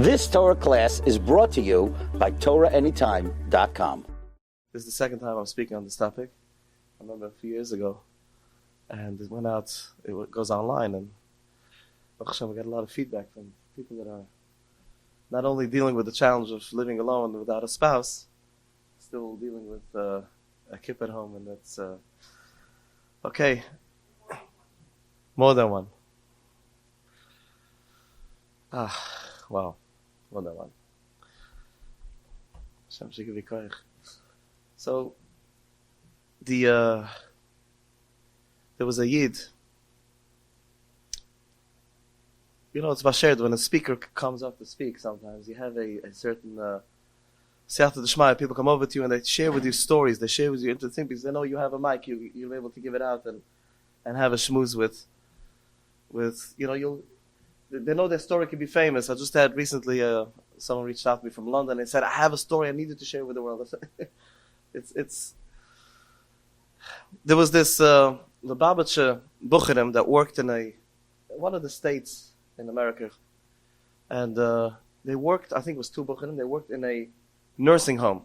This Torah class is brought to you by TorahAnytime.com. This is the second time I'm speaking on this topic. I remember a few years ago, and it went out, it goes online, and Baruch Hashem, we got a lot of feedback from people that are not only dealing with the challenge of living alone without a spouse, still dealing with a kip at home, and that's okay. More than one. Wow. More than one. Hashem should give you koyach. So, there was a yid. You know, it's bashed when a speaker comes up to speak. Sometimes you have a certain siyata d'shmaya. People come over to you and they share with you stories. They share with you interesting because they know you have a mic. You'll be able to give it out and have a schmooze with They know their story can be famous. I just had recently someone reached out to me from London and said, "I have a story I needed to share with the world." There was this Lubavitcher Bucherim that worked in one of the states in America, and they worked. I think it was two Bucherim. They worked in a nursing home,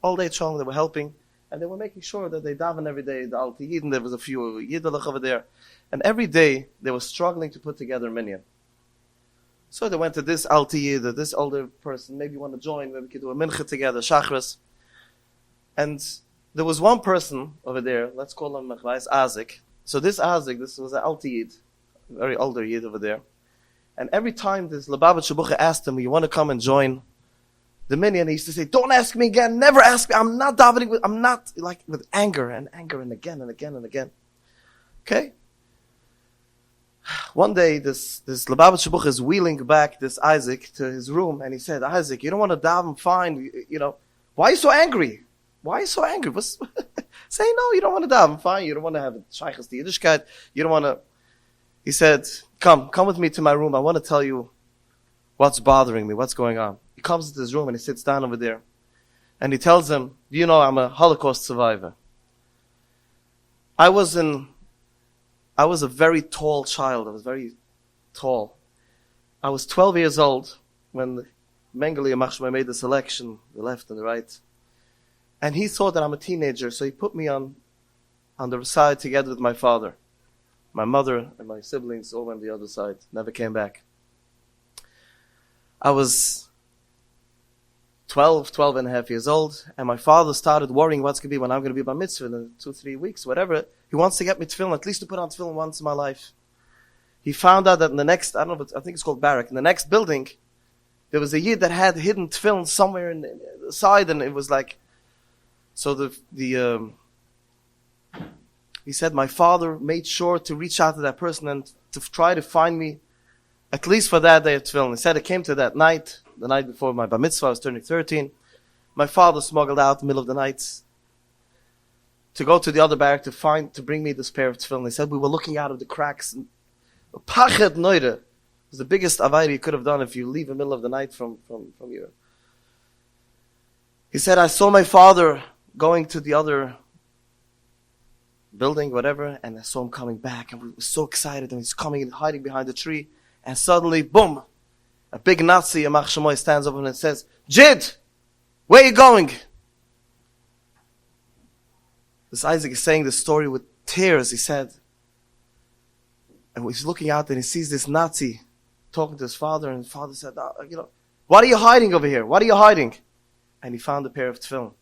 all day long. They were helping, and they were making sure that they daven every day. The Al Yidden, there was a few Yiddelach over there, and every day they were struggling to put together a minyan. So they went to this Altiyid, this older person, maybe you want to join, maybe we could do a mincha together, Shachris. And there was one person over there, let's call him Azik. So this Azik, this was an Altiyid, a very older Yid over there. And every time this Lubavitcher Bucher asked him, you want to come and join the minyan, he used to say, don't ask me again, never ask me, I'm not davening I'm not, like with anger and again and again and again. Okay? One day, this Lubavitcher Bucher is wheeling back this Isaac to his room, and he said, Isaac, you don't want to daven, fine, why are you so angry? Why are you so angry? Say no, you don't want to daven, fine, you don't want to have a shaykhs to Yiddishkeit, you don't want to. He said, come with me to my room, I want to tell you what's bothering me, what's going on. He comes into his room and he sits down over there, and he tells him, do you know I'm a Holocaust survivor? I was a very tall child. I was very tall. I was 12 years old when Mengele and Machshmai made the selection, the left and the right. And he thought that I'm a teenager, so he put me on the side together with my father. My mother and my siblings all went the other side, never came back. I was 12 and a half years old, and my father started worrying what's going to be when I'm going to be bar mitzvah in 2-3 weeks, whatever. He wants to get me tefillin, at least to put on tefillin once in my life. He found out that in the next, I don't know, but I think it's called Barak, in the next building, there was a yid that had hidden tefillin somewhere in the side, and it was like, so he said, my father made sure to reach out to that person and to try to find me, at least for that day of tefillin. He said it came to that night, the night before my bar mitzvah, I was turning 13. My father smuggled out in the middle of the night to go to the other barrack to bring me this pair of tefillin. He said we were looking out of the cracks. Pachet noire was the biggest avaida you could have done if you leave in the middle of the night from your. He said, I saw my father going to the other building, whatever, and I saw him coming back, and we were so excited, and he's coming and hiding behind the tree, and suddenly, boom, a big Nazi, a Machshamoy, stands up and says, Jid, where are you going? This Isaac is saying the story with tears, he said. And he's looking out and he sees this Nazi talking to his father, and his father said, what are you hiding over here? What are you hiding? And he found a pair of tefillin.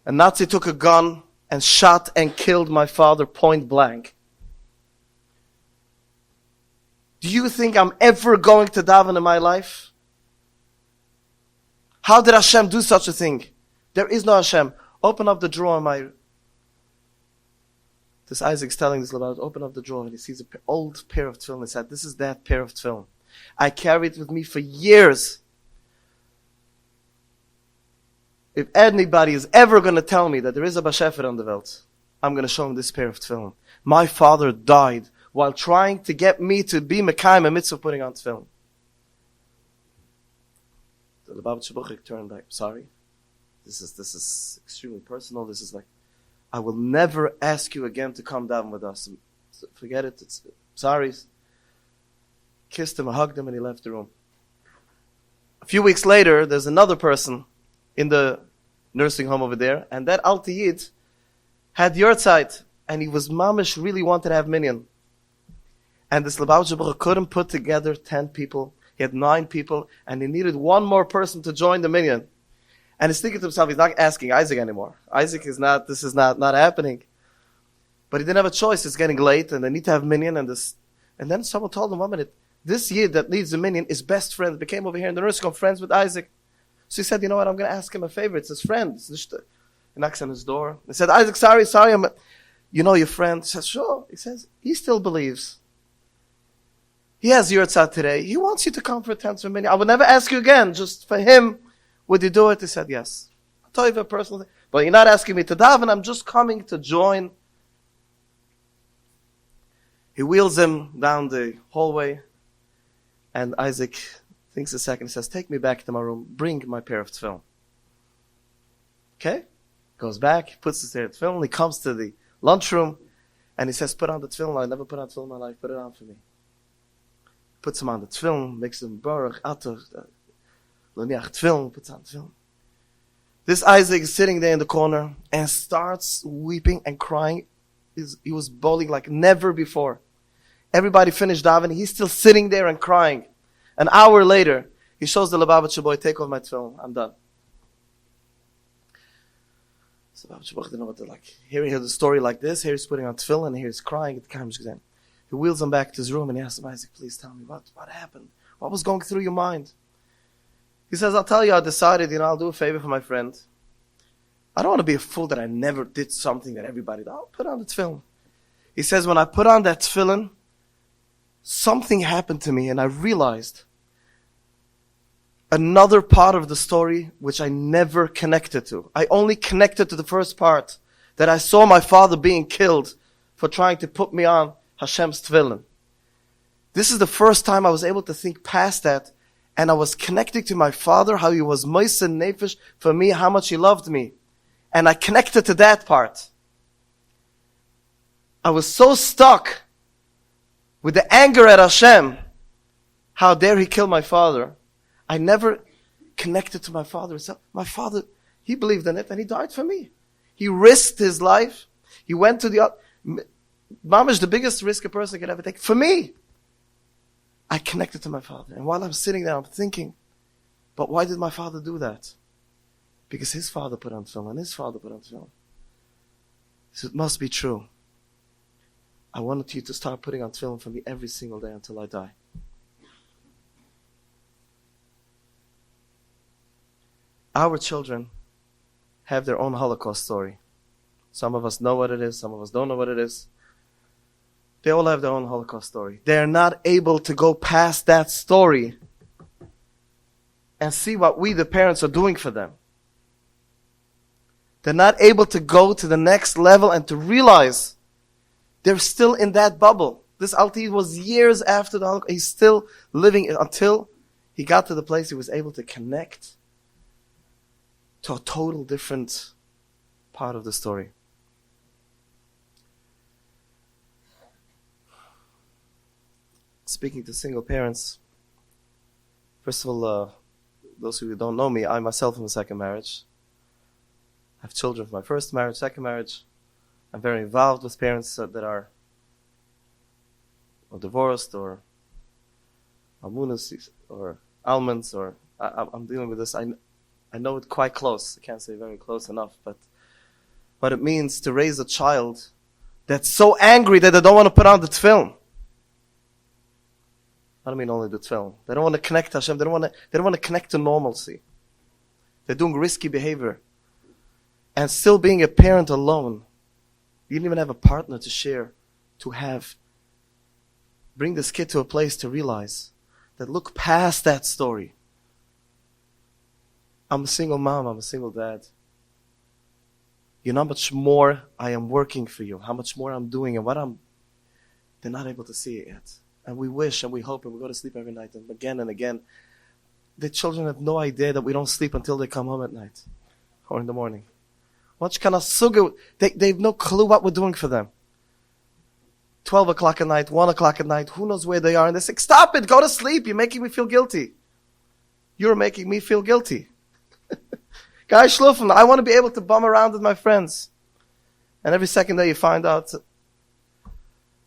A Nazi took a gun and shot and killed my father point blank. Do you think I'm ever going to daven in my life? How did Hashem do such a thing? There is no Hashem. Open up the drawer This Isaac's telling this about, open up the drawer, and he sees an old pair of tefillin. He said, this is that pair of tefillin. I carried it with me for years. If anybody is ever going to tell me that there is a Bashefer on the Welt, I'm going to show him this pair of tefillin. My father died while trying to get me to be Mekayim a mitzvah putting on tefillin. The Lubavitcher Bucher turned back, sorry. This is extremely personal. This is like, I will never ask you again to come down with us. Forget it. Sorry. Kissed him, I hugged him, and he left the room. few weeks later, there's another person in the nursing home over there, and that Alte Yid had Yortzeit, and he was mamish, really wanted to have minyan. And this Lubavitcher Bucher couldn't put together 10 people. He had 9 people, and he needed one more person to join the minyan. And he's thinking to himself, he's not asking Isaac anymore. Isaac is not, this is not happening. But he didn't have a choice. It's getting late, and they need to have minyan. And then someone told him, 1 minute, this Yid that needs a minyan is best friend. Became over here in the nursing home, friends with Isaac. So he said, you know what, I'm going to ask him a favor. It's his friend. He knocks on his door. He said, Isaac, sorry, you know your friend. He says, sure. He says, he still believes. He has Yurtzat today. He wants you to come for a 10th minyan. I would never ask you again. Just for him, would you do it? He said, yes. I'll tell you a personal thing. But you're not asking me to daven. I'm just coming to join. He wheels him down the hallway. And Isaac thinks a second. He says, take me back to my room. Bring my pair of tefillin. Okay? Goes back, puts his pair of tefillin. He comes to the lunchroom. And he says, put on the tefillin. I never put on tefillin in my life. Put it on for me. Puts him on the tefillin. Makes him baruch, ator, loniach tefillin. Puts on tefillin. This Isaac is sitting there in the corner and starts weeping and crying. He was bawling like never before. Everybody finished davening. He's still sitting there and crying. An hour later, he shows the Lubavitcher boy, take off my tefillin. I'm done. So Lubavitcher boy didn't know what to like. Here he hears the story like this. Here he's putting on tefillin, and here he's crying at the Kamish exam. He wheels him back to his room and he asks him, Isaac, please tell me what happened? What was going through your mind? He says, I'll tell you, I decided, I'll do a favor for my friend. I don't want to be a fool that I never did something that everybody did. I'll put on the tefillin. He says, when I put on that tefillin, something happened to me and I realized another part of the story which I never connected to. I only connected to the first part, that I saw my father being killed for trying to put me on Hashem's tefillin. This is the first time I was able to think past that, and I was connecting to my father, how he was Moiseh Nefesh for me, how much he loved me. And I connected to that part. I was so stuck with the anger at Hashem. How dare he kill my father? I never connected to my father. My father, he believed in it and he died for me. He risked his life. He went to the Mamish, the biggest risk a person could ever take. For me, I connected to my father. And while I'm sitting there, I'm thinking, but why did my father do that? Because his father put on tefillin, and his father put on tefillin. So it must be true. I wanted you to start putting on tefillin for me every single day until I die. Our children have their own Holocaust story. Some of us know what it is, some of us don't know what it is. They all have their own Holocaust story. They're not able to go past that story and see what we, the parents, are doing for them. They're not able to go to the next level and to realize they're still in that bubble. This Alti was years after the Holocaust. He's still living until he got to the place he was able to connect to a total different part of the story. Speaking to single parents, first of all, those who don't know me, I myself am a second marriage. I have children from my first marriage, second marriage. I'm very involved with parents that are divorced or almunas or almonds, or I'm dealing with this. I know it quite close. I can't say very close enough, but what it means to raise a child that's so angry that they don't want to put on the tefillin. I don't mean only the tefillin. They don't want to connect to Hashem. They don't want to connect to normalcy. They're doing risky behavior. And still being a parent alone, you didn't even have a partner to share, to have. Bring this kid to a place to realize that look past that story. I'm a single mom, I'm a single dad. You know how much more I am working for you, how much more I'm doing, and they're not able to see it yet. And we wish and we hope and we go to sleep every night and again. The children have no idea that we don't sleep until they come home at night or in the morning. They have no clue what we're doing for them. 12 o'clock at night, 1 o'clock at night, who knows where they are, and they say, stop it, go to sleep, you're making me feel guilty. You're making me feel guilty. Guys, schlufen, I want to be able to bum around with my friends. And every second day you find out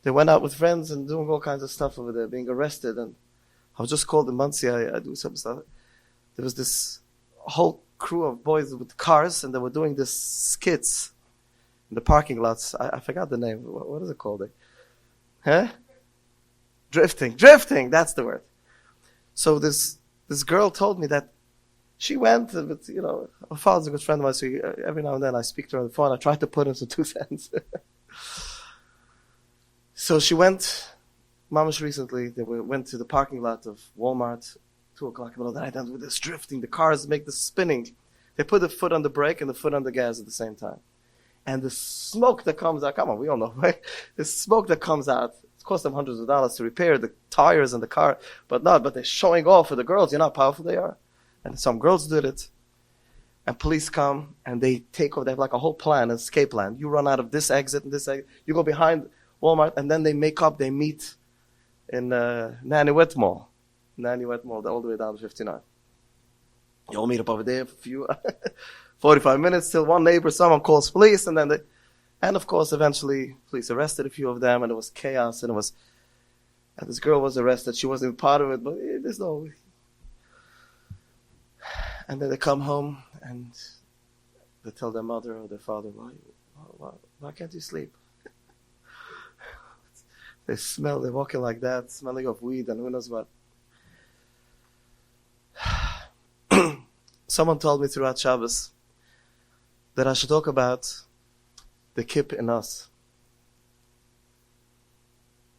they went out with friends and doing all kinds of stuff over there, being arrested. And I was just called in Muncie, I do some stuff. There was this whole crew of boys with cars, and they were doing this skits in the parking lots. I forgot the name. What is it called? Huh? Drifting, that's the word. So this girl told me that she went, but her father's a good friend of mine, so every now and then I speak to her on the phone. I try to put in some 2 cents. So she went, mamash recently, they went to the parking lot of Walmart, 2 o'clock in the middle of the night, and with this drifting, the cars make this spinning. They put the foot on the brake and the foot on the gas at the same time. And the smoke that comes out, come on, we all know, right? The smoke that comes out, it costs them hundreds of dollars to repair the tires and the car, but they're showing off for the girls, you know how powerful they are. And some girls did it. And police come and they take over, they have like a whole plan, an escape plan. You run out of this exit and this exit, you go behind Walmart, and then they meet in Nanny Wet Mall, all the way down to 59. You all meet up over there for a few 45 minutes till one neighbor, someone calls police, and then and of course eventually police arrested a few of them, and it was chaos, and this girl was arrested. She wasn't part of it, but there's no. And then they come home and they tell their mother or their father, why can't you sleep? They're walking like that, smelling of weed and who knows what. Someone told me throughout Shabbos that I should talk about the kip in us.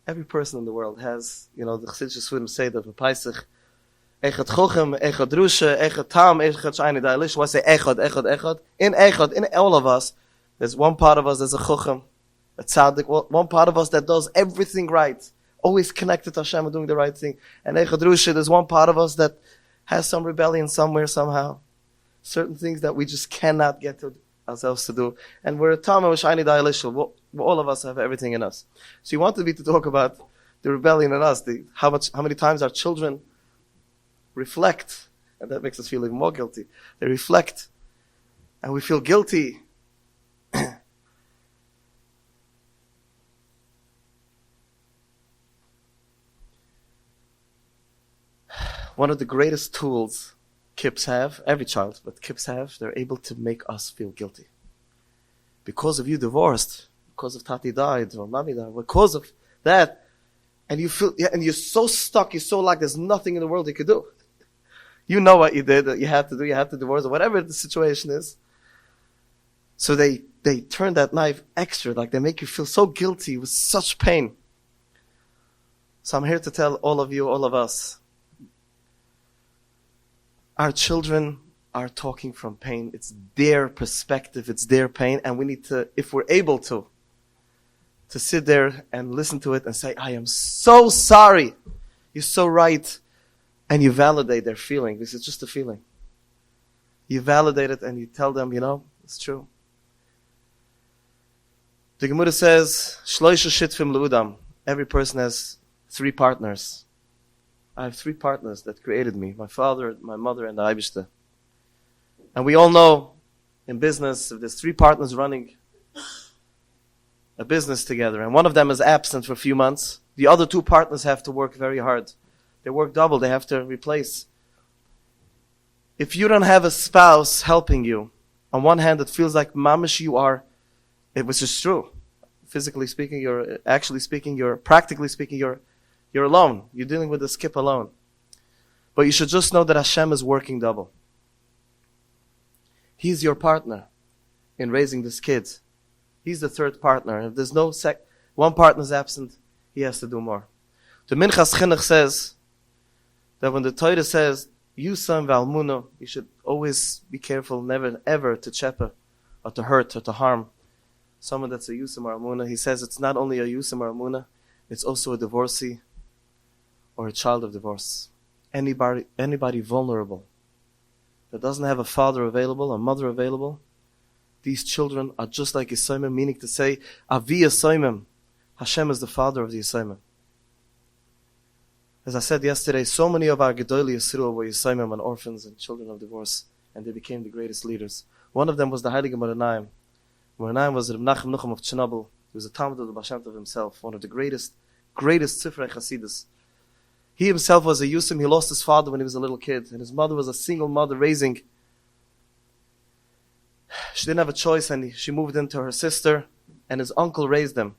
Every person in the world has, the Chassidish Sforim say that for Pesach, Echad Chochem, Echad Drusha, Echad Tam, Echad Shayni Da'ilish. Why say Echad? In all of us, there's one part of us that's a Chochem, a Tzaddik, one part of us that does everything right, always connected to Hashem and doing the right thing. And Echad Drusha, there's one part of us that has some rebellion somewhere, somehow. Certain things that we just cannot get to ourselves to do. And we're a Tam and Shayni Da'ilish. All of us have everything in us. So you wanted me to talk about the rebellion in us, how many times our children reflect, and that makes us feel even more guilty. They reflect, and we feel guilty. One of the greatest tools kids have, every child, but kids have, they're able to make us feel guilty. Because of you divorced, because of Tati died, or Mami died, because of that, and you feel, and you're so stuck, you're so like there's nothing in the world you could do. You know what you did, that you had to do, you had to divorce, or whatever the situation is. So they turn that knife extra, like they make you feel so guilty with such pain. So I'm here to tell all of you, all of us, our children are talking from pain. It's their perspective, it's their pain, and we need to, if we're able to sit there and listen to it and say, I am so sorry. You're so right. And you validate their feeling. This is just a feeling. You validate it and you tell them, it's true. The Gemara says, Shloisha shitfim le'udam. Every person has 3 partners. I have 3 partners that created me. My father, my mother, and the Eibishter. And we all know, in business, if there's 3 partners running a business together, and one of them is absent for a few months, the other 2 partners have to work very hard. They work double. They have to replace. If you don't have a spouse helping you, on one hand, it feels like mamish you are, which is true. Physically speaking, practically speaking, you're alone. You're dealing with a skip alone. But you should just know that Hashem is working double. He's your partner in raising this kid. He's the 3rd partner. If there's no one partner's absent, he has to do more. The Minchas Chinuch says that when the Torah says, Yusam v'almuna, you should always be careful, never ever to chepa, or to hurt, or to harm someone that's a Yusam or Almuna. He says it's not only a Yusam or Almuna, it's also a divorcee or a child of divorce. Anybody vulnerable that doesn't have a father available, a mother available, these children are just like Yisayimim, meaning to say, Avi Yisayimim, Hashem is the father of the Yisayimim. As I said yesterday, so many of our Gedolei Yisrael were Yisaimim and orphans and children of divorce, and they became the greatest leaders. One of them was the Heilige Moranayim. Moranayim was Reb Nachum Nuchem of Chernobyl. He was a Talmud of the Baal Shem Tov himself, one of the greatest Sifrei Chasidus. He himself was a Yusim. He lost his father when he was a little kid, and his mother was a single mother raising. She didn't have a choice, and she moved into her sister, and his uncle raised them.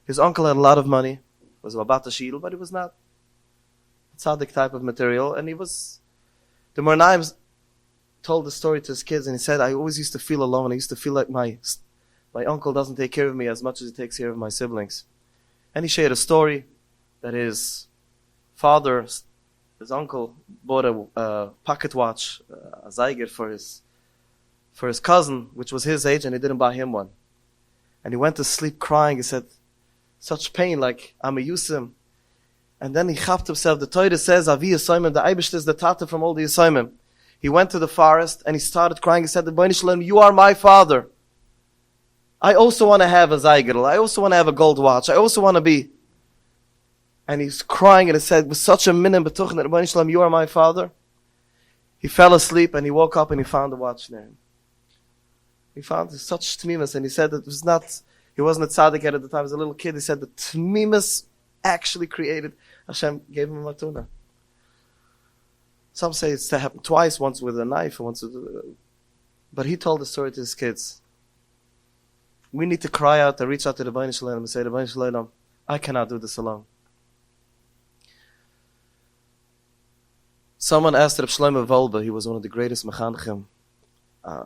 His uncle had a lot of money, was a Babata Shidl, but he was not a tzaddik type of material, and he was... The Moranayim told the story to his kids, and he said, I always used to feel alone. I used to feel like my uncle doesn't take care of me as much as he takes care of my siblings. And he shared a story that his father, his uncle, bought a pocket watch, a Zeiger for his cousin, which was his age, and he didn't buy him one. And he went to sleep crying. He said, such pain, like, I'm a Yusim. And then he chapped himself. The Torah says, Avi Yisayimim, the Eibush is the Tata from all the Yisayimim. He went to the forest and he started crying. He said, the B'nai Shalom, you are my father. I also want to have a Zeigerl. I also want to have a gold watch. I also want to be. And he's crying and he said, with such a minim betuchen that B'nai Shalom, you are my father. He fell asleep and he woke up and he found the watch near him. He found such tmimus, and he said that it was not, he wasn't a tzaddik at the time, he was a little kid. He said the tmimus actually created, Hashem gave him a matuna. Some say it's to happen twice, once with a knife, and once with but he told the story to his kids. We need to cry out and reach out to the B'nai Shalom and say, the B'nai Shalom, I cannot do this alone. Someone asked Reb Shlomo Wolbe, he was one of the greatest mechanchim.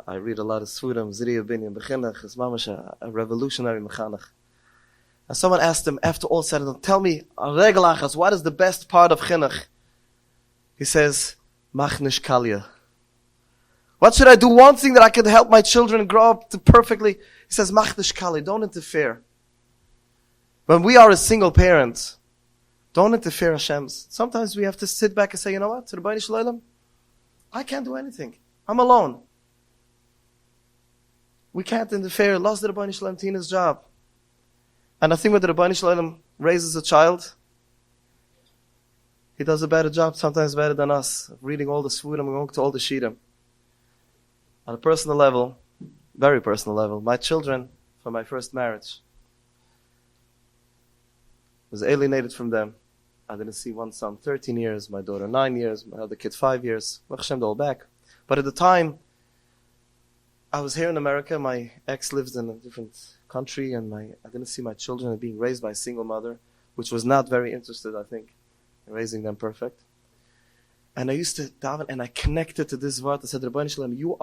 I read a lot of Sfurim, Zriya Binyan, Bechinach, is mamash a revolutionary mechanach. And someone asked him, after all said and done, tell me, regelachas, what is the best part of chinuch? He says, mach nish kalya. What should I do? One thing that I could help my children grow up to perfectly. He says, mach nish kalya, don't interfere. When we are a single parent, don't interfere Hashem's. Sometimes we have to sit back and say, you know what, to the B'nai Shalom, I can't do anything. I'm alone. We can't interfere. Lost the Rabbeinu Shalom Tina's job. And I think when the Rabbeinu Shalom raises a child, he does a better job, sometimes better than us, of reading all the Sfurim and going to all the Shirim. On a personal level, very personal level, my children, from my first marriage, was alienated from them. I didn't see one son 13 years, my daughter 9 years, my other kid 5 years. Baruch Hashem, they're all back. But at the time, I was here in America. My ex lived in a different country, and I didn't see my children being raised by a single mother, which was not very interested, I think, in raising them perfect. And I used to daven, and I connected to this word. I said, Rabbeinu Shalom, you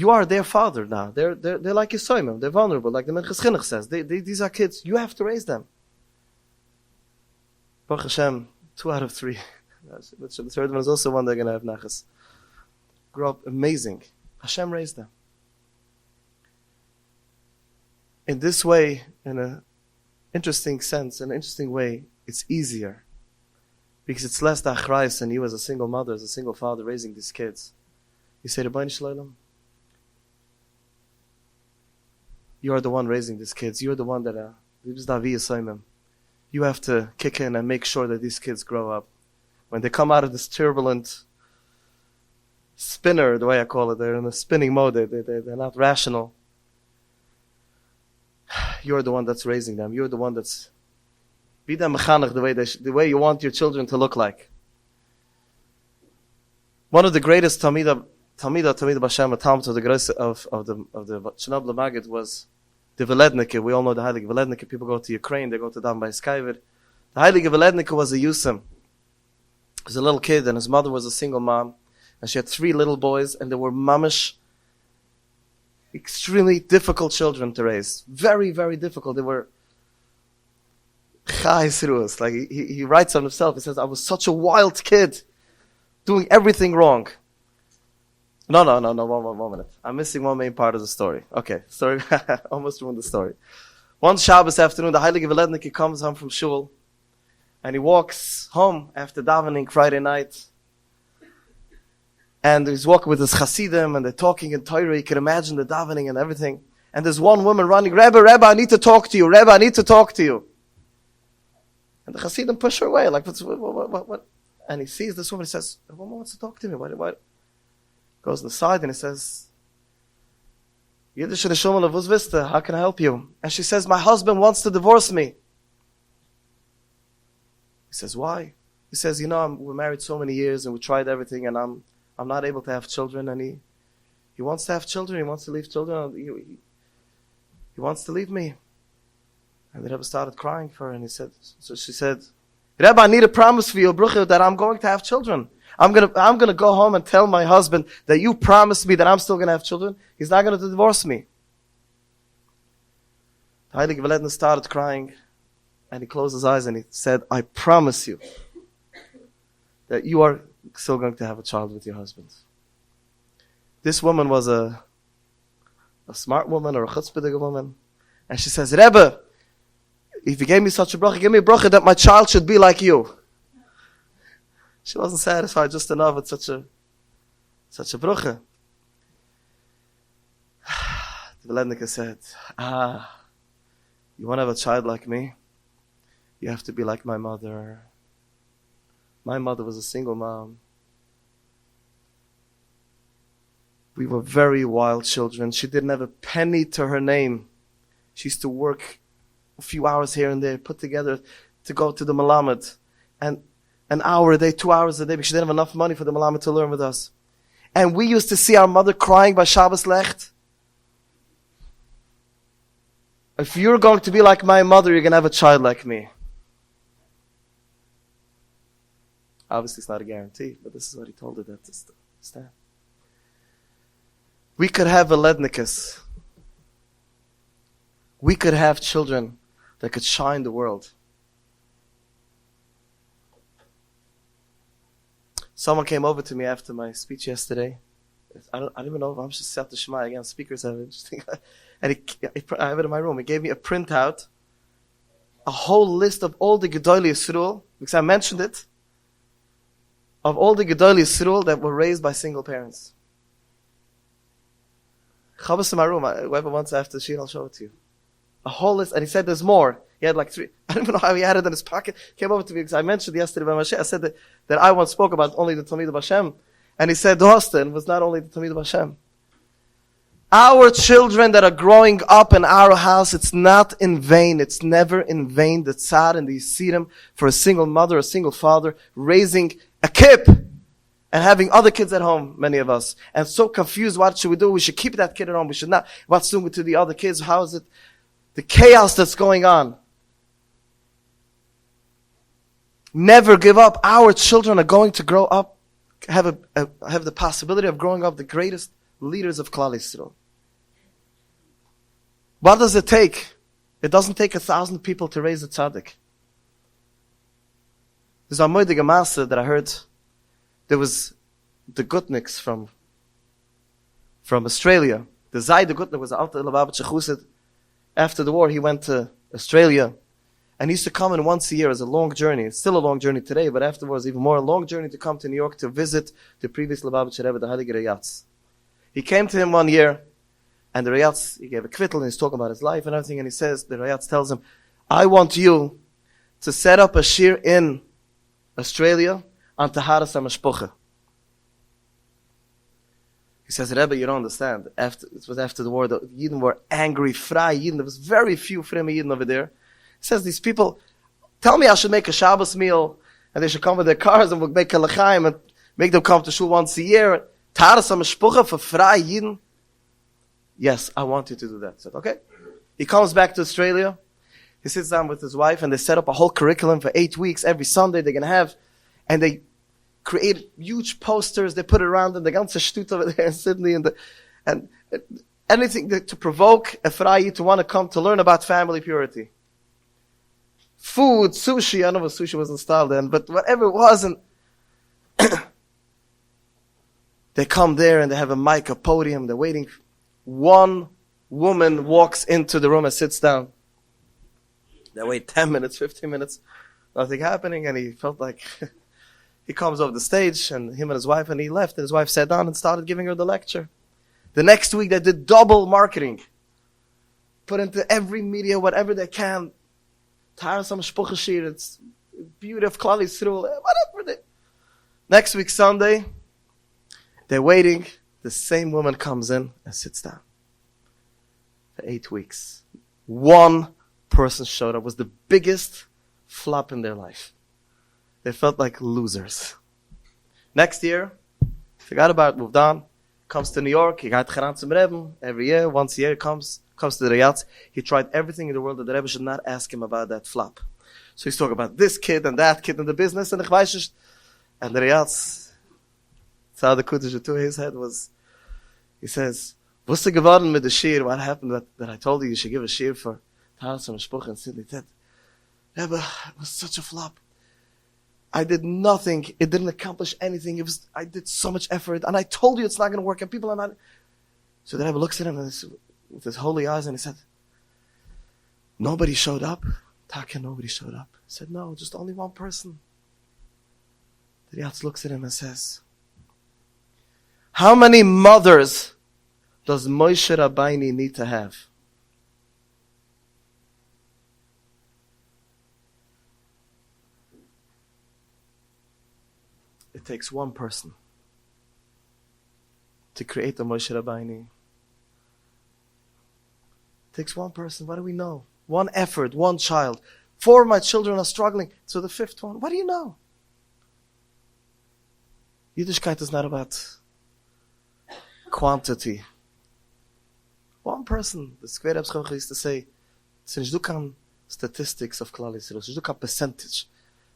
are their father now. They're like Yisoimim. They're vulnerable, like the Menches Chinuch says. These are kids. You have to raise them. Baruch Hashem, 2 out of 3. The third one is also one they're going to have nachas. Grow up amazing. Hashem raised them. In this way, in an interesting sense, in an interesting way, it's easier. Because it's less the achrayus and you as a single mother, as a single father raising these kids. You say, Rabbeinu Shalom, you are the one raising these kids. You are the one that you have to kick in and make sure that these kids grow up. When they come out of this turbulent spinner, the way I call it, they're in a spinning mode, they're not rational. You're the one that's raising them. You're the one that's be them mechanech the way you want your children to look like. One of the greatest Talmid B'Shem, a Talmud of the Chernobyl Maggid was the Velednike. We all know the Heilige Velednike. People go to Ukraine, they go to Dam by Skyver. The Heilige Velednike was a Yusim. He was a little kid, and his mother was a single mom. And she had 3 little boys, and they were mamish, extremely difficult children to raise. Very, very difficult. They were chayis. Like he writes on himself, he says, I was such a wild kid, doing everything wrong. No, one minute. I'm missing one main part of the story. Okay, story, almost ruined the story. One Shabbos afternoon, the Heilige Velednike comes home from shul, and he walks home after davening Friday night. And he's walking with his Hasidim, and they're talking in Torah. You can imagine the davening and everything. And there's one woman running, Rebbe, I need to talk to you. Rebbe, I need to talk to you. And the Hasidim push her away, like, what? And he sees this woman, he says, the woman wants to talk to me, what? Goes to the side and he says, Yiddish Neshama Levus Vista, how can I help you? And she says, my husband wants to divorce me. He says, why? He says, we're married so many years and we tried everything and I'm not able to have children, and he wants to have children, he wants to leave children, he wants to leave me. And the Rebbe started crying for her, and she said, Rebbe, I need a promise for you, Brucha, that I'm going to have children. I'm gonna go home and tell my husband that you promised me that I'm still gonna have children. He's not gonna divorce me. The Heilige Veledner started crying, and he closed his eyes and he said, I promise you that you are still going to have a child with your husband. This woman was a smart woman or a chutzpahdige woman. And she says, Rebbe, if you gave me such a bracha, give me a bracha that my child should be like you. She wasn't satisfied just enough with such a bracha. The Velednica said, you want to have a child like me? You have to be like my mother. My mother was a single mom. We were very wild children. She didn't have a penny to her name. She used to work a few hours here and there, put together to go to the Malamed. And an hour a day, 2 hours a day, because she didn't have enough money for the Malamed to learn with us. And we used to see our mother crying by Shabbos Lecht. If you're going to be like my mother, you're going to have a child like me. Obviously, it's not a guarantee, but this is what he told her that to stand. We could have Velednikas. We could have children that could shine the world. Someone came over to me after my speech yesterday. I don't even know if I'm just set to Shema again. Speakers have interesting. And I have it in my room. He gave me a printout, a whole list of all the Gedolei Yisrael, because I mentioned it, of all the Gedolei Yisrael that were raised by single parents. Chabas in my room. Whoever wants after the sheet, I'll show it to you. A whole list. And he said there's more. He had like 3. I don't even know how he had it in his pocket. Came over to me because I mentioned yesterday by Mashiach. I said that I once spoke about only the Talmid of Hashem. And he said Austin was not only the Talmid of Hashem. Our children that are growing up in our house, it's not in vain. It's never in vain. The tzad and the yisirim for a single mother, a single father, raising a kip and having other kids at home, many of us. And so confused, what should we do? We should keep that kid at home. We should not. What's doing to the other kids? How is it? The chaos that's going on. Never give up. Our children are going to grow up, have the possibility of growing up the greatest leaders of Klal Yisrael. What does it take? It doesn't take 1,000 people to raise a tzaddik. There's a moedige maaseh that I heard. There was the Gutniks from Australia. The Zayde Gutnik was an alter Lubavitcher Chassid. After the war, he went to Australia. And he used to come in once a year as a long journey. It's still a long journey today, but afterwards, even more a long journey to come to New York to visit the previous Lubavitcher Rebbe, the Heilige Rayatz. He came to him one year, and the Rayatz, he gave a kvittel, and he's talking about his life and everything, and he says, the Rayatz tells him, I want you to set up a shir in Australia on Taharas HaMashpucha. He says, Rebbe, you don't understand. It was after the war, the Yidden were angry, Frei Yidden. There was very few Frei Yidden over there. He says, these people tell me I should make a Shabbos meal, and they should come with their cars, and we'll make a lechaim, and make them come to shul once a year. Taharas HaMashpucha for Frei Yidden. Yes, I want you to do that. I said, okay. He comes back to Australia. He sits down with his wife, and they set up a whole curriculum for 8 weeks. Every Sunday they're going to have, and they create huge posters. They put it around in the ganze Shtut over there in Sydney, and anything to provoke a Frei to want to come to learn about family purity. Food, sushi. I know sushi was installed then, but whatever it was, and they come there and they have a mic, a podium. They're waiting. One woman walks into the room and sits down. They wait 10 minutes, 15 minutes, nothing happening, and he felt like he comes over the stage, and him and his wife, and he left, and his wife sat down and started giving her the lecture. The next week, they did double marketing. Put into every media, whatever they can. Taharas HaMashpucha shir, it's beauty of Klal Yisrael, whatever. Next week, Sunday, they're waiting. The same woman comes in and sits down. For 8 weeks. One person showed up. It was the biggest flop in their life. They felt like losers. Next year, forgot about it, moved on. Comes to New York. He got Charan zum Rebbe. Every year, once a year, comes to the Riyadh. He tried everything in the world that the Rebbe should not ask him about that flop. So he's talking about this kid and that kid in the business. And the Riyadh, how the Kudish to his head was, he says, what's the geworden mit the shir? What happened that I told you should give a shir for Taras and Mishpuch and Sidney Ted? Rebbe, it was such a flop. I did nothing. It didn't accomplish anything. I did so much effort, and I told you it's not going to work, and people are not. So the Rebbe looks at him with his holy eyes, and he said, nobody showed up? Taka, nobody showed up. He said, no, just only one person. The Riyadh looks at him and says, how many mothers does Moshe Rabbeinu need to have? It takes one person to create the Moshe Rabbeinu. It takes one person. What do we know? One effort, one child. 4 of my children are struggling. So the 5th one, what do you know? Yiddishkeit is not about quantity. One person. The Square Rebbe used to say, since you can statistics of Klal Yisrael, since you can percentage.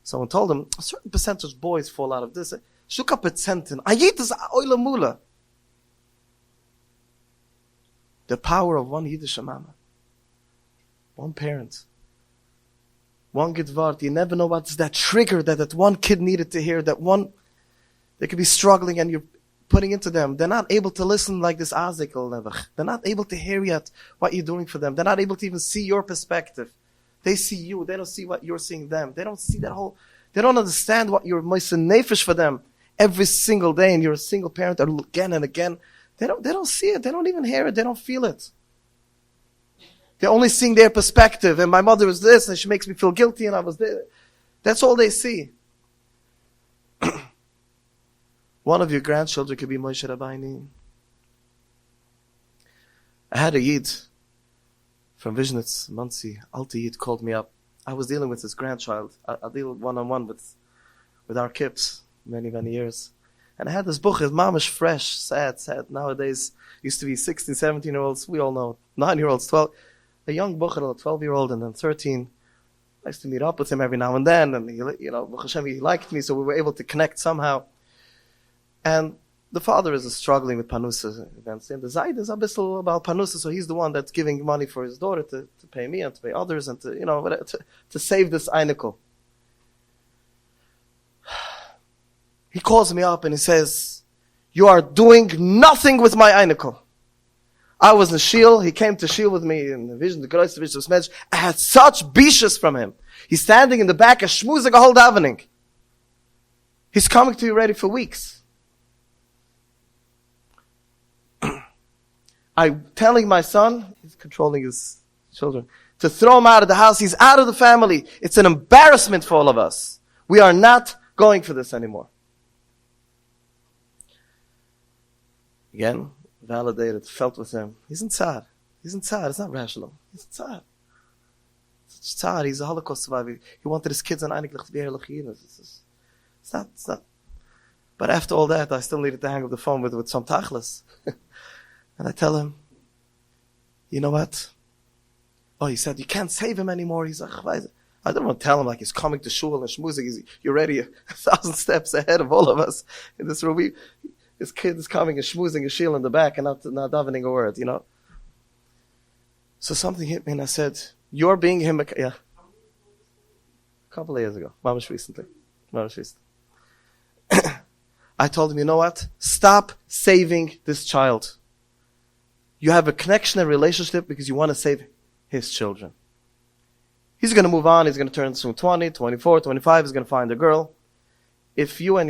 Someone told him, a certain percentage boys fall out of this. Shuka percentin. Ayit is oila mula. The power of one Yiddish mama. One parent. One good word. You never know what's that trigger that one kid needed to hear. They could be struggling and you're putting into them. They're not able to listen like this Azik never. They're not able to hear yet what you're doing for them. They're not able to even see your perspective. They see you. They don't see what you're seeing them. They don't see that whole, they don't understand what you're Moiseh Nefesh for them every single day, and you're a single parent again and again. They don't see it. They don't even hear it. They don't feel it. They're only seeing their perspective. And my mother was this, and she makes me feel guilty, and I was there. That's all they see. One of your grandchildren could be Moshe Rabbeinu. I had a Yid from Vishnitz, Muncie, Alti Yid called me up. I was dealing with his grandchild. I deal one-on-one with our kids many, many years. And I had this book, it's mamish fresh, sad. Nowadays, used to be 16, 17-year-olds, we all know, 9-year-olds, 12. A young bucher, a 12-year-old, and then 13. I used to meet up with him every now and then, and Baruch Hashem, he liked me, so we were able to connect somehow. And the father is struggling with panusa events. And the Zayd is a bit about panusa, so he's the one that's giving money for his daughter to pay me and to pay others and to save this einikel. He calls me up and he says, you are doing nothing with my einikel. I was in Shil, he came to Shil with me in the vision, the Gross Vision of Smedj. I had such bishas from him. He's standing in the back, a shmuzig, a whole davening. He's coming to you ready for weeks. I'm telling my son, he's controlling his children, to throw him out of the house. He's out of the family. It's an embarrassment for all of us. We are not going for this anymore. Again, validated, felt with him. He's in tzar. It's not rational. He's in tzar. It's tzar. He's a Holocaust survivor. He wanted his kids on Einiglich to be It's not. But after all that, I still needed to hang up the phone with some tachlis. And I tell him, you know what? Oh, he said, you can't save him anymore. He's like, I don't want to tell him like he's coming to shul and shmuzing. You're already 1,000 steps ahead of all of us in this room. His kid is coming and shmuzing a shul in the back and not davening a word, So something hit me and I said, you're being him. Yeah. A couple of years ago. Mamish recently. I told him, you know what? Stop saving this child. You have a connection and relationship because you want to save his children. He's going to move on. He's going to turn soon 20, 24, 25. He's going to find a girl. If you and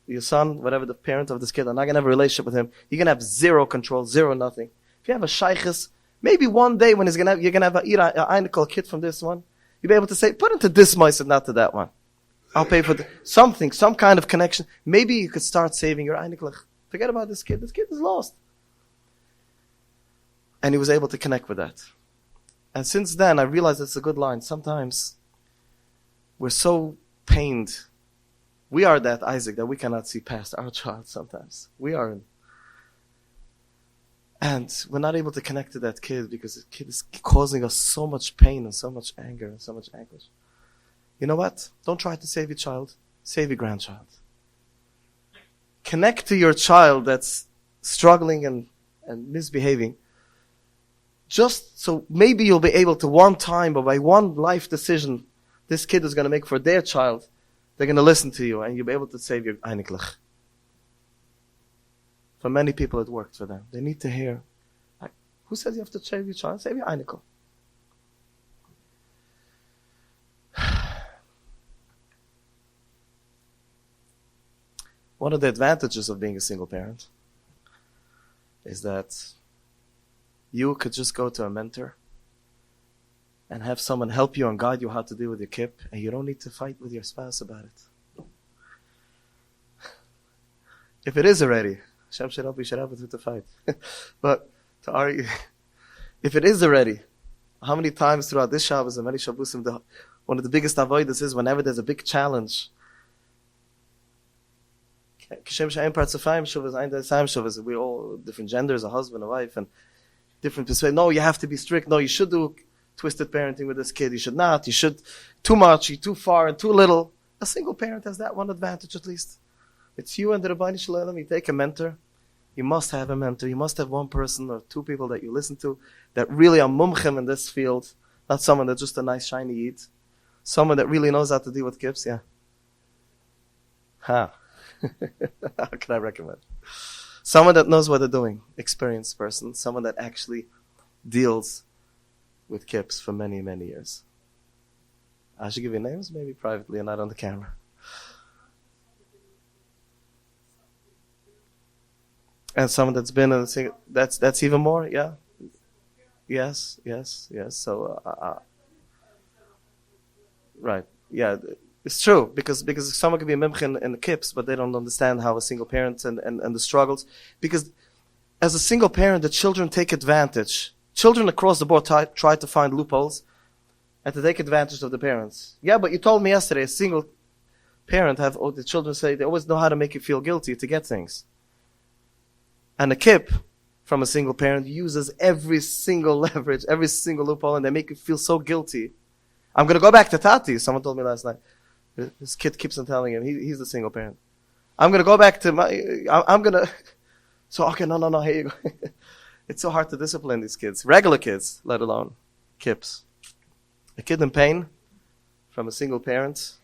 your son, whatever the parent of this kid, are not going to have a relationship with him, you're going to have zero control, zero nothing. If you have a shaykhis, maybe one day when you're going to have a einikel kid from this one, You'll be able to say, put into this mice and not to that one. I'll pay for something, some kind of connection. Maybe you could start saving your einiglach. Forget about this kid. This kid is lost. And he was able to connect with that. And since then, I realized it's a good line. Sometimes we're so pained. We are that Isaac that we cannot see past our child sometimes. We are. And we're not able to connect to that kid because the kid is causing us so much pain and so much anger and so much anguish. You know what? Don't try to save your child. Save your grandchild. Connect to your child that's struggling and misbehaving. Just so maybe you'll be able to one time or by one life decision this kid is going to make for their child, they're going to listen to you and you'll be able to save your einiglach. For many people it worked for them. They need to hear, who says you have to save your child? Save your einiglach. One of the advantages of being a single parent is that you could just go to a mentor and have someone help you and guide you how to deal with your kip, and you don't need to fight with your spouse about it. If it is already, Hashem should help, we should help it to fight. But to argue, if it is already, how many times throughout this Shabbos and many Shabbosim, one of the biggest avoidance is whenever there's a big challenge. We all different genders, a husband, a wife, and different perspectives. No, you have to be strict. No, you should do twisted parenting with this kid. You should not. You should too much, you too far, and too little. A single parent has that one advantage at least. It's you and the Rabbi Shalom. You take a mentor. You must have a mentor. You must have one person or two people that you listen to that really are mumchim in this field. Not someone that's just a nice shiny eat. Someone that really knows how to deal with kids. Yeah. How can I recommend? Someone that knows what they're doing. Experienced person. Someone that actually deals with kips for many, many years. I should give you names, maybe privately and not on the camera. And someone that's been in the that's even more, yeah. Yes. So, right, yeah. It's true, because someone can be a mimch in the kips, but they don't understand how a single parent and the struggles. Because as a single parent, the children take advantage. Children across the board try to find loopholes and to take advantage of the parents. Yeah, but you told me yesterday a single parent the children say they always know how to make you feel guilty to get things. And a kip from a single parent uses every single leverage, every single loophole, and they make you feel so guilty. I'm going to go back to Tati. Someone told me last night. This kid keeps on telling him, he's the single parent. I'm going to go back to I'm going to, so okay, no, here you go. It's so hard to discipline these kids, regular kids, let alone kips. A kid in pain from a single parent,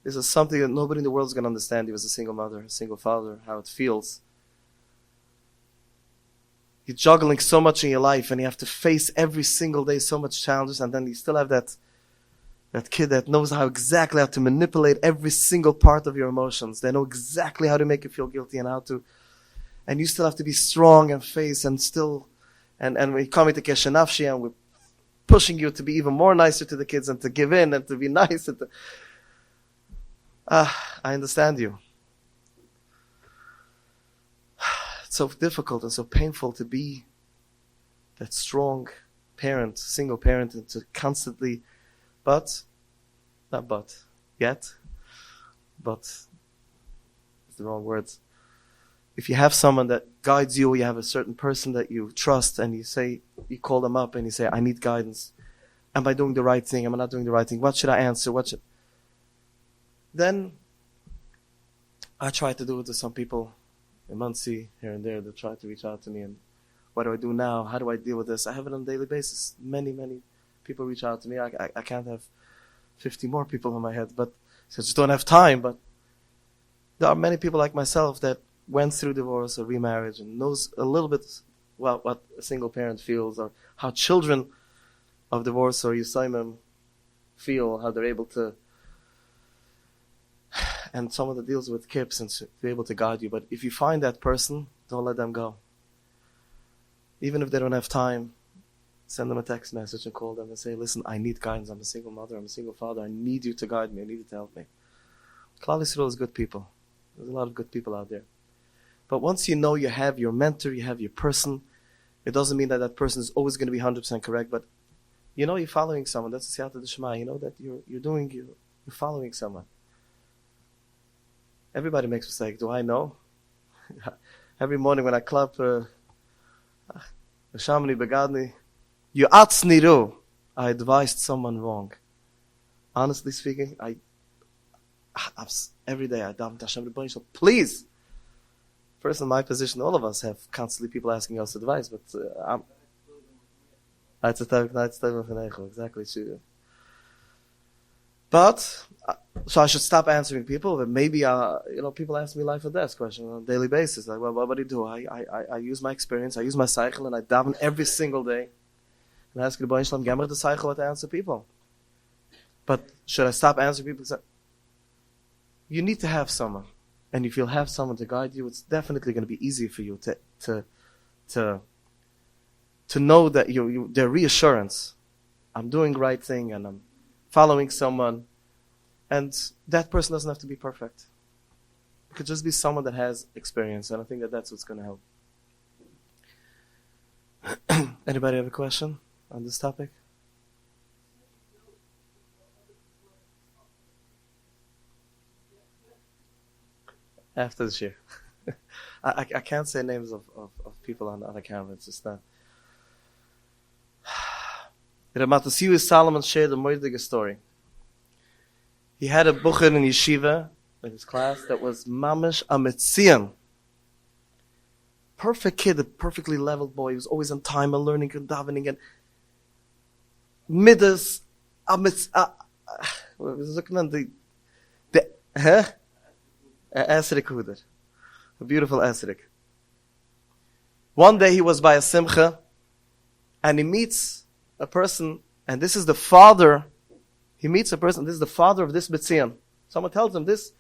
this is something that nobody in the world is going to understand. He was a single mother, a single father, how it feels. You're juggling so much in your life and you have to face every single day so much challenges, and then you still have that kid that knows exactly how to manipulate every single part of your emotions. They know exactly how to make you feel guilty and you still have to be strong and face and still, and we come into Kesher Nafshi and we're pushing you to be even more nicer to the kids and to give in and to be nice. And I understand you. It's so difficult and so painful to be that strong parent, single parent, and to constantly, it's the wrong words. If you have someone that guides you, you have a certain person that you trust, and you call them up and you say, I need guidance. Am I doing the right thing? Am I not doing the right thing? What should I answer? Then I try to do it to some people in Muncie, here and there, that try to reach out to me, and what do I do now? How do I deal with this? I have it on a daily basis. Many, many people reach out to me. I can't have 50 more people in my head, but I just don't have time. But there are many people like myself that went through divorce or remarriage and knows a little bit what a single parent feels, or how children of divorce or Yisaimim feel, how they're able to, and someone that deals with kips and to be able to guide you. But if you find that person, don't let them go. Even if they don't have time, Send them a text message and call them and say, listen, I need guidance. I'm a single mother. I'm a single father. I need you to guide me. I need you to help me. Klal Yisrael is good people. There's a lot of good people out there. But once you know you have your mentor, you have your person, it doesn't mean that that person is always going to be 100% correct, but you know you're following someone. That's the Siyata D'Shema. You know that you're following someone. Everybody makes mistakes. Do I know? Every morning when I clap, Shamani Begadni, you atzniru, I advised someone wrong. Honestly speaking, every day I daven to Hashem Rebbeinu Shalom, please. First, in my position, all of us have constantly people asking us advice, but exactly true. But so I should stop answering people. But maybe people ask me life or death question on a daily basis. Like, well, what do you do? I use my experience, I use my cycle, and I daven every single day. And I ask the Rebbeinu Shalom, Gemmer the cycle to answer people. But should I stop answering people? Because you need to have someone. And if you'll have someone to guide you, it's definitely going to be easier for you to know that their reassurance. I'm doing the right thing and I'm following someone. And that person doesn't have to be perfect. It could just be someone that has experience. And I think that that's what's going to help. Anybody have a question on this topic? After this year. I can't say names of people on the camera. It's just not. Ramatasiu Solomon shared a moidige story. He had a bucher in yeshiva, in his class, that was mamish a metzion. Perfect kid, a perfectly leveled boy. He was always on time and learning and davening and midas what was looking on the Esrik Huder. A beautiful Esrik. One day he was by a simcha and he meets a person, and this is the father. He meets a person, this is the father of this Metzion. Someone tells him this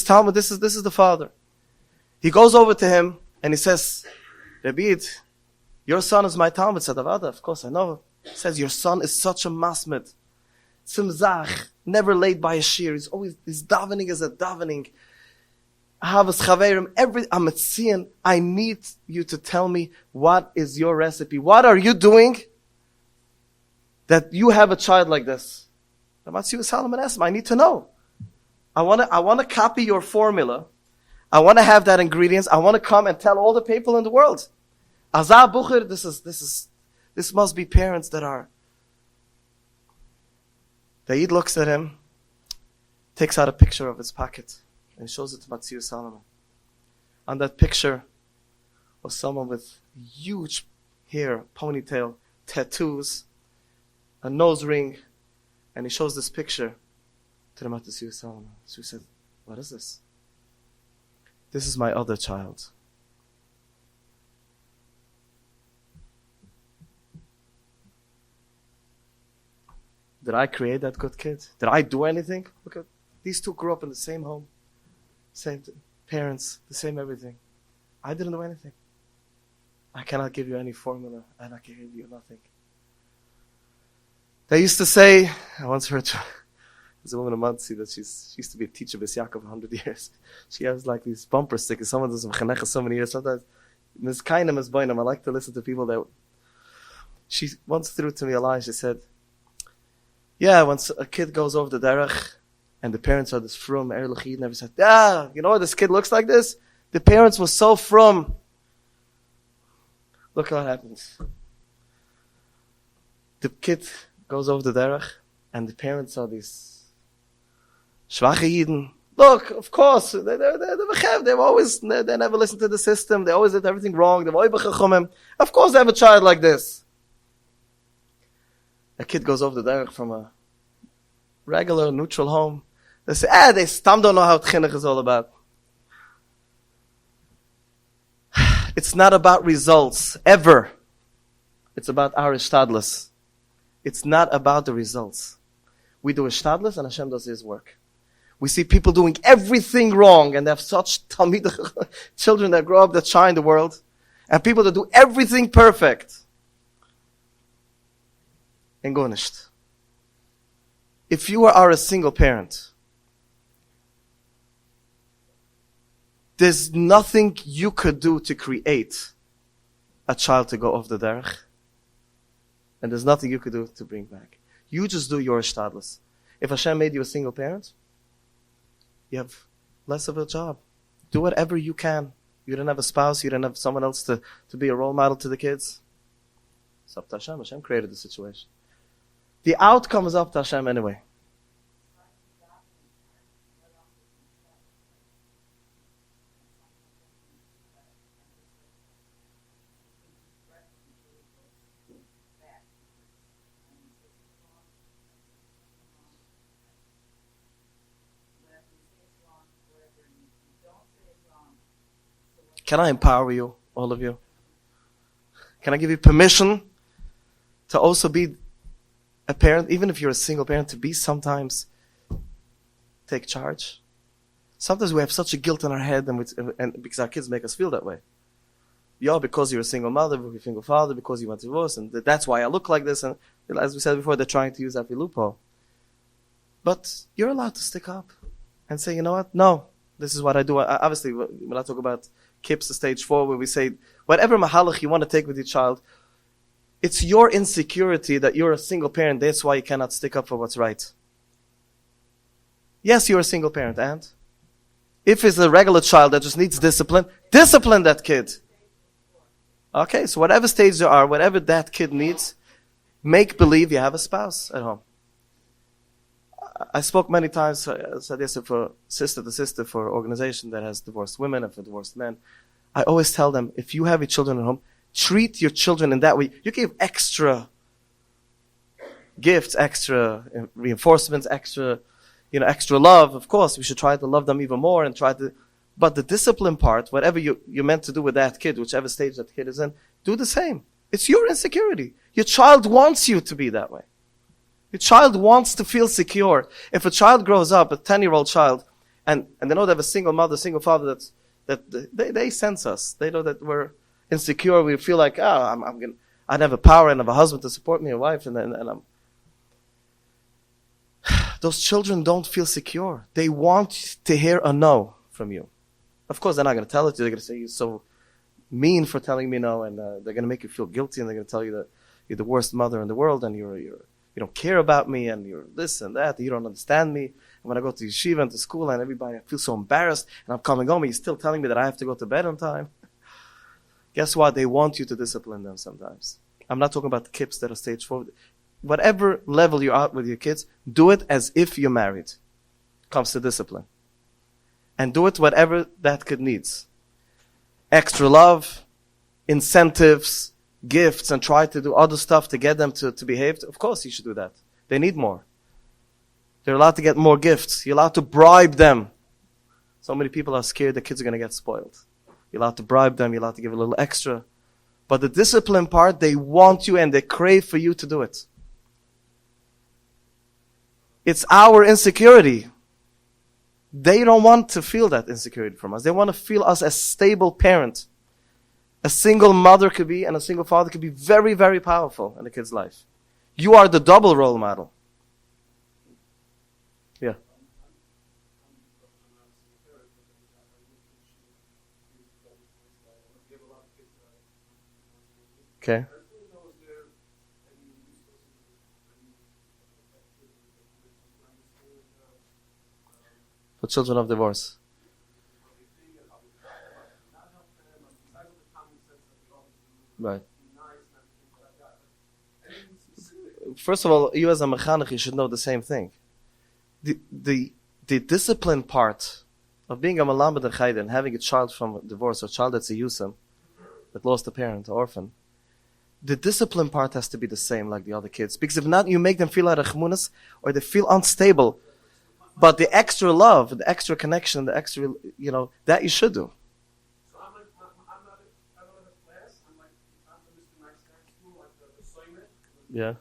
Talmud, this is the father. He goes over to him and he says, Rebbe, your son is my Talmud. Said, of course I know. He says, your son is such a masmid. Tzimzach, never late by a shear. His davening is a davening. Havas Chaverim, I'm at seeing, I need you to tell me what is your recipe. What are you doing that you have a child like this? Ramatziu Solomon asked him, I need to know. I want to copy your formula. I want to have that ingredients. I want to come and tell all the people in the world. Azar Bucher, this must be parents that are. The Yid looks at him, takes out a picture of his pocket, and shows it to Matziu Solomon. On that picture was someone with huge hair, ponytail, tattoos, a nose ring, and he shows this picture to the Matziu Solomon. So he said, what is this? This is my other child. Did I create that good kid? Did I do anything? Look at these two grew up in the same home. Same parents, the same everything. I didn't do anything. I cannot give you any formula, and I can give you nothing. They used to say, I once heard, there's a woman in Monsey that she used to be a teacher of Yaakov 100 years. She has like these bumper stickers. Someone does Mechanech so many years. Sometimes, Ms. Kainem is Bainam. I like to listen to people that, she once threw to me a line. She said, yeah, once a kid goes over the derech, and the parents are this frum, Erlich never said, you know what, this kid looks like this? The parents were so frum. Look what happens. The kid goes over the derech, and the parents are these schwache Yidden. Look, of course, they never listen to the system. They always did everything wrong. Of course they have a child like this. A kid goes over the derech from a regular, neutral home. They say, they stam don't know how chinuch is all about. It's not about results, ever. It's about our ishtadlus. It's not about the results. We do ishtadlus and Hashem does His work. We see people doing everything wrong and they have such talmid children that grow up that shine the world, and people that do everything perfect. and go nicht. If you are a single parent, there's nothing you could do to create a child to go off the derech. And there's nothing you could do to bring back. You just do your shtadlis. If Hashem made you a single parent, you have less of a job. Do whatever you can. You don't have a spouse, you don't have someone else to be a role model to the kids. It's up to Hashem. Hashem created the situation. The outcome is up to Hashem anyway. Can I empower you, all of you? Can I give you permission to also be a parent, even if you're a single parent, to be sometimes take charge? Sometimes we have such a guilt in our head, and because our kids make us feel that way. Yeah, because you're a single mother, you're a single father, because you went to divorce, and that's why I look like this. And as we said before, they're trying to use every loophole. But you're allowed to stick up and say, you know what? No, this is what I do. Obviously, when I talk about kips to stage 4, where we say, whatever mahalach you want to take with your child, it's your insecurity that you're a single parent. That's why you cannot stick up for what's right. Yes, you're a single parent, and if it's a regular child that just needs discipline, discipline that kid. Okay, so whatever stage you are, whatever that kid needs, make believe you have a spouse at home. I spoke many times, I said yes, for sister to sister, for an organization that has divorced women and for divorced men. I always tell them, if you have your children at home, treat your children in that way. You give extra gifts, extra reinforcements, extra love. Of course, we should try to love them even more and but the discipline part, whatever you're meant to do with that kid, whichever stage that kid is in, do the same. It's your insecurity. Your child wants you to be that way. Your child wants to feel secure. If a child grows up, a 10-year-old child, and they know they have a single mother, single father, they sense us. They know that we're insecure. We feel like, I have a power and have a husband to support me, a wife, and I'm. Those children don't feel secure. They want to hear a no from you. Of course, they're not going to tell it to you. They're going to say, you're so mean for telling me no, and they're going to make you feel guilty, and they're going to tell you that you're the worst mother in the world, and you don't care about me, and you're this and that, and you don't understand me. And when I go to yeshiva and to school, and everybody, I feel so embarrassed, and I'm coming home, and you're still telling me that I have to go to bed on time. Guess what? They want you to discipline them sometimes. I'm not talking about the kids that are stage 4. Whatever level you're at with your kids, do it as if you're married. Comes to discipline. And do it whatever that kid needs. Extra love, incentives, gifts, and try to do other stuff to get them to behave. Of course you should do that. They need more. They're allowed to get more gifts. You're allowed to bribe them. So many people are scared the kids are going to get spoiled. You're allowed to bribe them. You're allowed to give a little extra. But the discipline part, they want you and they crave for you to do it. It's our insecurity. They don't want to feel that insecurity from us. They want to feel us as stable parents. A single mother could be and a single father could be very, very powerful in a kid's life. You are the double role model. Yeah. Okay. For children of divorce. Right. First of all, you as a mechanech, you should know the same thing. The discipline part of being a malamed and chayda and having a child from a divorce or a child that's a yusam, that lost a parent, or orphan, the discipline part has to be the same like the other kids. Because if not, you make them feel like rechmunas or they feel unstable. But the extra love, the extra connection, the extra, that you should do. So I'm like, I don't have a class. I'm the Mr. Nice Guy in school, like the soyman. Yeah.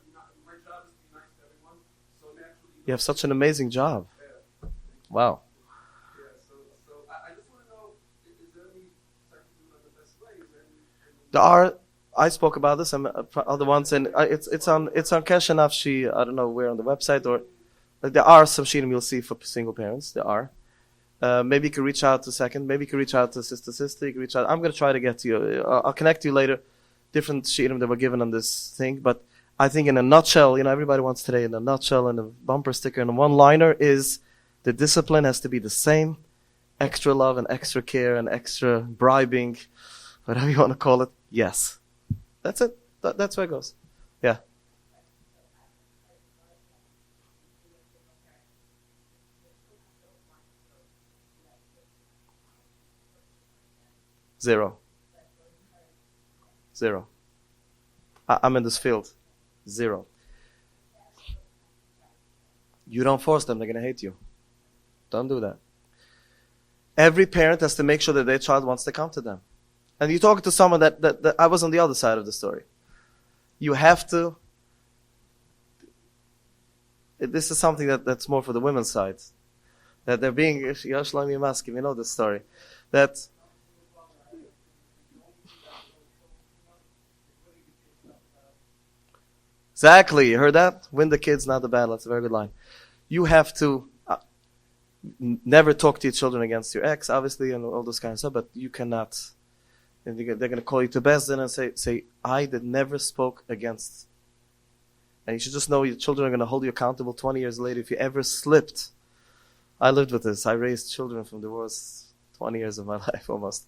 My job is to be nice to everyone. So naturally. You have such an amazing job. Yeah. Wow. Yeah. So I just want to know, is there any type of the best way? Is there any? There are I spoke about this and other ones, and it's on Kesher Nafshi. I don't know where on the website, or there are some shirim you'll see for single parents. There are. Maybe you can reach out to Second. Maybe you can reach out to Sister. You can reach out. I'm going to try to get to you. I'll connect you later. Different shirim that were given on this thing, but I think in a nutshell, everybody wants today in a nutshell and a bumper sticker and a one-liner is the discipline has to be the same. Extra love and extra care and extra bribing, whatever you want to call it. Yes. That's it. That's where it goes. Yeah. Zero. I'm in this field. Zero. You don't force them, they're going to hate you. Don't do that. Every parent has to make sure that their child wants to come to them. And you talk to someone that I was on the other side of the story. You have to, this is something that's more for the women's side. That they're being, Yashlam Yamaski, you know this story. That exactly, you heard that? Win the kids, not the battle. That's a very good line. You have to never talk to your children against your ex, obviously, and all this kind of stuff, but you cannot. And they're going to call you to Bezdin and say, I that never spoke against. And you should just know your children are going to hold you accountable 20 years later if you ever slipped. I lived with this. I raised children from divorce 20 years of my life almost.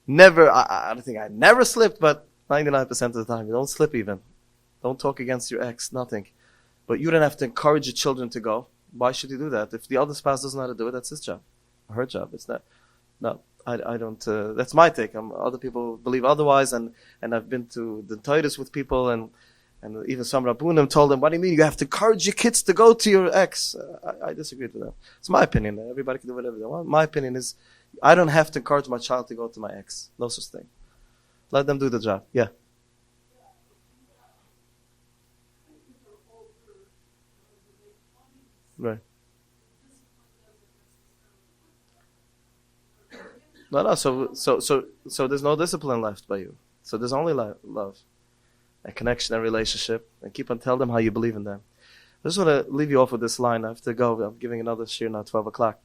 Never, I don't think I never slipped, but 99% of the time, you don't slip even. Don't talk against your ex, nothing. But you don't have to encourage your children to go. Why should you do that? If the other spouse doesn't know how to do it, that's his job. Or her job. It's not. No, I don't. That's my take. Other people believe otherwise, and I've been to the Titus with people, and even some Rabbunim told them, what do you mean you have to encourage your kids to go to your ex? I disagreed with them. It's my opinion. Everybody can do whatever they want. My opinion is, I don't have to encourage my child to go to my ex. No such thing. Let them do the job. Yeah. Right. No. So there's no discipline left by you. So there's only love, a connection, a relationship, and keep on telling them how you believe in them. I just want to leave you off with this line. I have to go. I'm giving another shir now, 12 o'clock.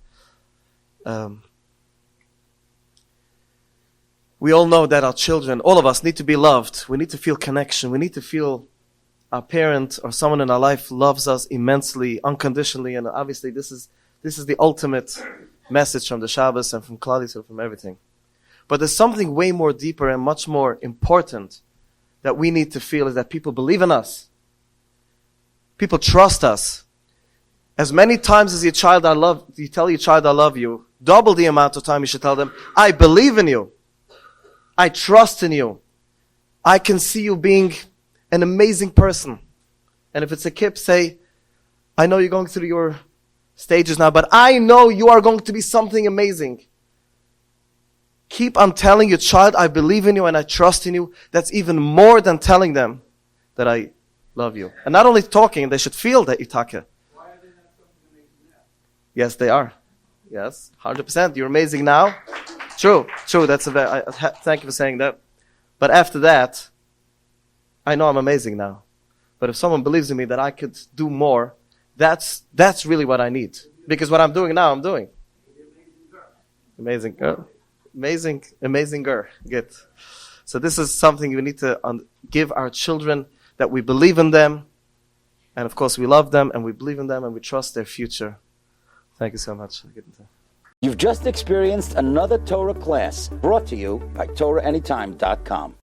We all know that our children, all of us, need to be loved. We need to feel connection. We need to feel our parent or someone in our life loves us immensely, unconditionally, and obviously this is the ultimate message from the Shabbos and from Klal Yisrael, from everything. But there's something way more deeper and much more important that we need to feel is that people believe in us. People trust us. As many times as you tell your child I love you, double the amount of time you should tell them, I believe in you. I trust in you. I can see you being an amazing person. And if it's a kip, say, I know you're going through your stages now, but I know you are going to be something amazing. Keep on telling your child, I believe in you and I trust in you. That's even more than telling them that I love you. And not only talking, they should feel that itaka. Why are they not something amazing now? Yes, they are. Yes, 100%. You're amazing now. True. That's thank you for saying that. But after that, I know I'm amazing now. But if someone believes in me that I could do more, that's really what I need. Because what I'm doing now, I'm doing. Amazing girl. Amazing girl. Good. So this is something we need to give our children, that we believe in them. And of course we love them and we believe in them and we trust their future. Thank you so much. You've just experienced another Torah class brought to you by TorahAnytime.com.